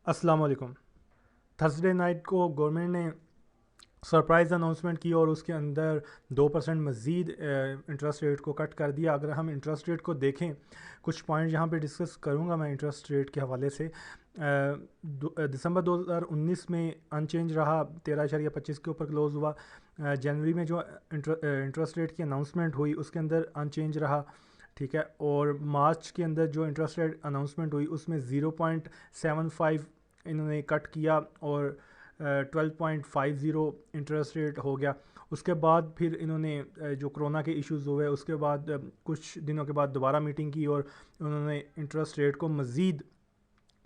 अस्सलाम वालेकुम। Thursday night को गवर्नमेंट ने सरप्राइज़ अनाउंसमेंट की और उसके अंदर 2% मज़ीद इंटरेस्ट रेट को कट कर दिया। अगर हम इंटरेस्ट रेट को देखें, कुछ पॉइंट यहाँ पे डिस्कस करूँगा मैं इंटरेस्ट रेट के हवाले से। दिसंबर 2019 में अनचेंज रहा, 13.25 के ऊपर क्लोज़ हुआ। जनवरी में जो इंटरेस्ट रेट की अनाउंसमेंट हुई उसके अंदर अनचेंज रहा, ठीक है। और मार्च के अंदर जो इंटरेस्ट रेट अनाउंसमेंट हुई उसमें 0.75 इन्होंने कट किया और 12.50 इंटरेस्ट रेट हो गया। उसके बाद फिर इन्होंने जो कोरोना के इश्यूज़ हुए उसके बाद कुछ दिनों के बाद दोबारा मीटिंग की और उन्होंने इंटरेस्ट रेट को मज़ीद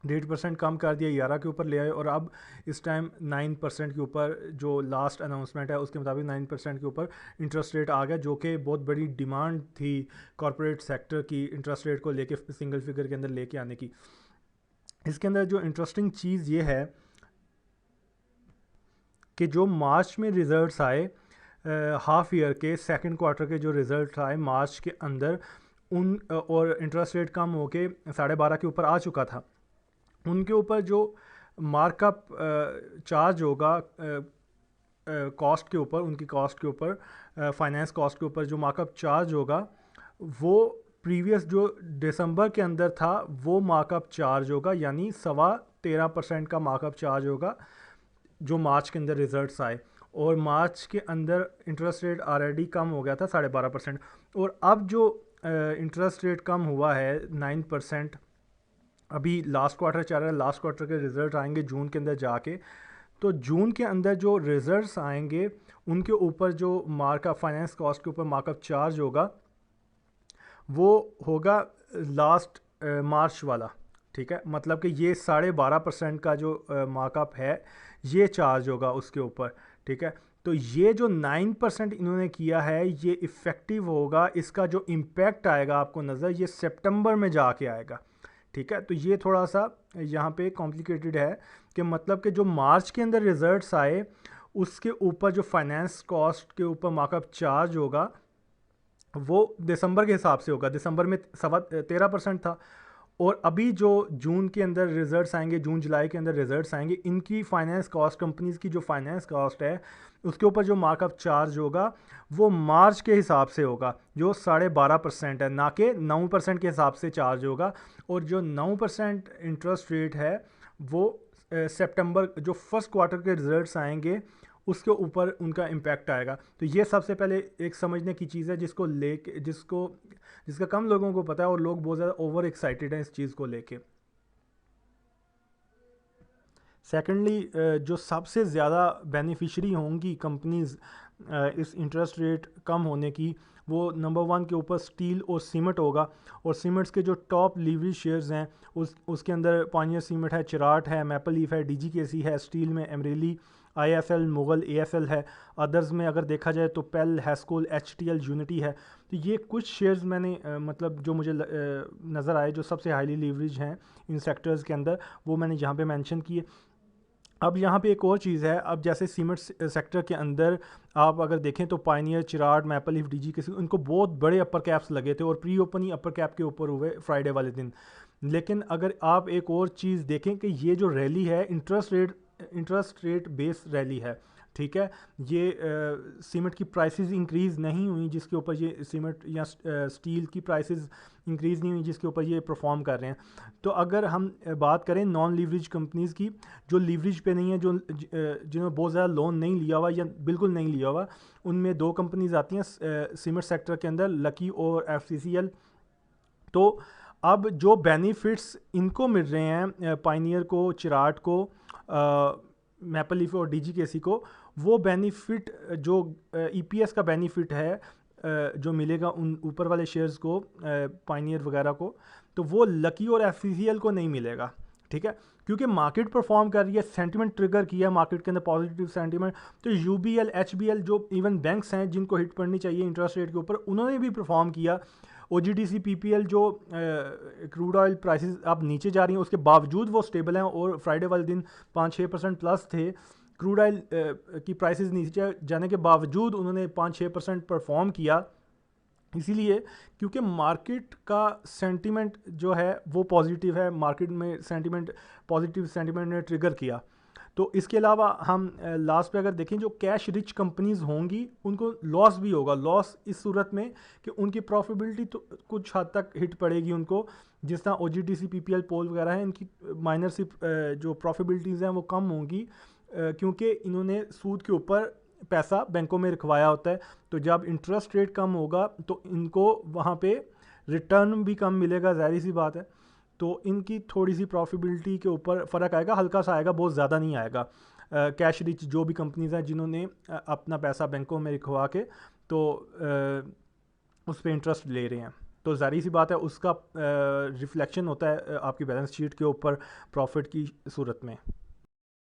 1.5% कम कर दिया, 11 के ऊपर ले आए और अब इस टाइम 9% के ऊपर, जो लास्ट अनाउंसमेंट है उसके मुताबिक 9% के ऊपर इंटरेस्ट रेट आ गया, जो कि बहुत बड़ी डिमांड थी कॉरपोरेट सेक्टर की इंटरेस्ट रेट को लेके सिंगल फिगर के अंदर लेके आने की। इसके अंदर जो इंटरेस्टिंग चीज़ ये है कि जो मार्च में रिज़ल्ट्स आए, हाफ ईयर के सेकंड क्वार्टर के जो रिज़ल्ट आए मार्च के अंदर, उन और इंटरेस्ट रेट कम होके 12.5 के ऊपर आ चुका था। उनके ऊपर जो मार्कअप चार्ज होगा कॉस्ट के ऊपर, उनकी कॉस्ट के ऊपर, फाइनेंस कॉस्ट के ऊपर जो मार्कअप चार्ज होगा वो प्रीवियस जो दिसंबर के अंदर था वो मार्कअप चार्ज होगा, यानी 13.25% का मार्कअप चार्ज होगा जो मार्च के अंदर रिजल्ट्स आए। और मार्च के अंदर इंटरेस्ट रेट ऑलरेडी कम हो गया था 12.5%, और अब जो इंटरेस्ट रेट कम हुआ है 9%। अभी लास्ट क्वार्टर चल रहा है, लास्ट क्वार्टर के रिजल्ट आएंगे जून के अंदर जाके, तो जून के अंदर जो रिजल्ट्स आएंगे उनके ऊपर जो मार्कअप फाइनेंस कॉस्ट के ऊपर मार्कअप चार्ज होगा वो होगा लास्ट मार्च वाला, ठीक है। मतलब कि ये 12.5% का जो मार्कअप है ये चार्ज होगा उसके ऊपर, ठीक है। तो ये जो 9% इन्होंने किया है ये इफ़ेक्टिव होगा, इसका जो इम्पैक्ट आएगा आपको नज़र ये सितंबर में जाके आएगा, ठीक है। तो ये थोड़ा सा यहाँ पे कॉम्प्लिकेटेड है कि मतलब कि जो मार्च के अंदर रिजल्ट्स आए उसके ऊपर जो फाइनेंस कॉस्ट के ऊपर मार्कअप चार्ज होगा वो दिसंबर के हिसाब से होगा। दिसंबर में 13% था, और अभी जो जून के अंदर रिजल्ट्स आएंगे, जून जुलाई के अंदर रिजल्ट्स आएंगे, इनकी फाइनेंस कॉस्ट, कंपनीज की जो फाइनेंस कॉस्ट है उसके ऊपर जो मार्कअप चार्ज होगा वो मार्च के हिसाब से होगा, जो 12.5% है, ना कि 9% के हिसाब से चार्ज होगा। और जो 9% इंटरेस्ट रेट है वो सितंबर जो फर्स्ट क्वार्टर के रिजल्ट्स आएंगे उसके ऊपर उनका इम्पैक्ट आएगा। तो ये सबसे पहले एक समझने की चीज़ है जिसको लेके जिसका कम लोगों को पता है, और लोग बहुत ज़्यादा ओवर एक्साइटेड हैं इस चीज़ को लेके। सेकेंडली, जो सबसे ज़्यादा बेनिफिशरी होंगी कंपनीज इस इंटरेस्ट रेट कम होने की, वो नंबर 1 के ऊपर स्टील और सीमेंट होगा। और सीमेंट्स के जो टॉप लीवरेज शेयर्स हैं उसके अंदर पानियर सीमेंट है, चिराट है, मैपल लीफ है, डीजीकेसी है, स्टील में एमरेली, आईएफएल, मुगल, एएफएल है। अदर्स में अगर देखा जाए तो पेल, हैस्कोल, एचटीएल, यूनिटी है। तो ये कुछ शेयर्स मैंने मतलब जो मुझे नज़र आए जो सबसे हाईली लीवरेज हैं इन सेक्टर्स के अंदर, वो मैंने यहाँ पे मेंशन किए। अब यहाँ पे एक और चीज़ है, अब जैसे सीमेंट सेक्टर के अंदर आप अगर देखें तो पायनियर, चिराग, मैपल लीफ, डीजी किसी उनको बहुत बड़े अपर कैप्स लगे थे और प्री ओपन ही अपर कैप के ऊपर हुए फ्राइडे वाले दिन। लेकिन अगर आप एक और चीज़ देखें कि ये जो रैली है इंटरेस्ट रेट बेस रैली है, ठीक है। ये सीमेंट की प्राइसेस इंक्रीज़ नहीं हुई जिसके ऊपर ये सीमेंट या स्टील की प्राइसेस इंक्रीज़ नहीं हुई जिसके ऊपर ये परफॉर्म कर रहे हैं। तो अगर हम बात करें नॉन लीवरेज कंपनीज़ की, जो लीवरेज पे नहीं है, जो जिन्होंने बहुत ज़्यादा लोन नहीं लिया हुआ या बिल्कुल नहीं लिया हुआ, उनमें दो कंपनीज आती हैं सीमेंट सेक्टर के अंदर, लकी और एफसीसीएल। तो अब जो बेनिफिट्स इनको मिल रहे हैं, पाइनियर को, चिराट को, मैपल लीफ और डीजीकेसी को, वो बेनिफिट जो ईपीएस का बेनिफिट है जो मिलेगा उन ऊपर वाले शेयर्स को, पाइनियर वगैरह को, तो वो लकी और एफसीसीएल को नहीं मिलेगा, ठीक है। क्योंकि मार्केट परफॉर्म कर रही है, सेंटिमेंट ट्रिगर किया मार्केट के अंदर, पॉजिटिव सेंटिमेंट। तो यूबीएल, एचबीएल, जो इवन बैंक्स हैं जिनको हिट पड़नी चाहिए इंटरेस्ट रेट के ऊपर, उन्होंने भी परफॉर्म किया। ओजीडीसी, पीपीएल, जो क्रूड ऑयल प्राइसेस अब नीचे जा रही हैं उसके बावजूद वो स्टेबल हैं, और फ्राइडे वाले दिन 5-6% प्लस थे। क्रूड ऑयल की प्राइसेस नीचे जाने के बावजूद उन्होंने 5-6% परफॉर्म किया। इसीलिए क्योंकि मार्केट का सेंटीमेंट जो है वो पॉजिटिव है, मार्केट में सेंटीमेंट, पॉजिटिव सेंटीमेंट ने ट्रिगर किया। तो इसके अलावा हम लास्ट पे अगर देखें, जो कैश रिच कंपनीज होंगी उनको लॉस भी होगा। लॉस इस सूरत में कि उनकी प्रॉफिटेबिलिटी तो कुछ हद तक हिट पड़ेगी उनको, जिस तरह OGTC PPL पोल वगैरह है, इनकी माइनर सी जो प्रॉफिटेबिलिटीज़ हैं वो कम होंगी, क्योंकि इन्होंने सूद के ऊपर पैसा बैंकों में रखवाया होता है। तो जब इंटरेस्ट रेट कम होगा तो इनको वहाँ पे रिटर्न भी कम मिलेगा, ज़ाहिर सी बात है। तो इनकी थोड़ी सी प्रॉफिटेबिलिटी के ऊपर फ़र्क आएगा, हल्का सा आएगा, बहुत ज़्यादा नहीं आएगा। कैश रिच जो भी कंपनीज हैं जिन्होंने अपना पैसा बैंकों में रखवा के तो उस पर इंटरेस्ट ले रहे हैं, तो ज़ाहिर सी बात है उसका रिफ्लेक्शन होता है आपकी बैलेंस शीट के ऊपर प्रॉफिट की सूरत में।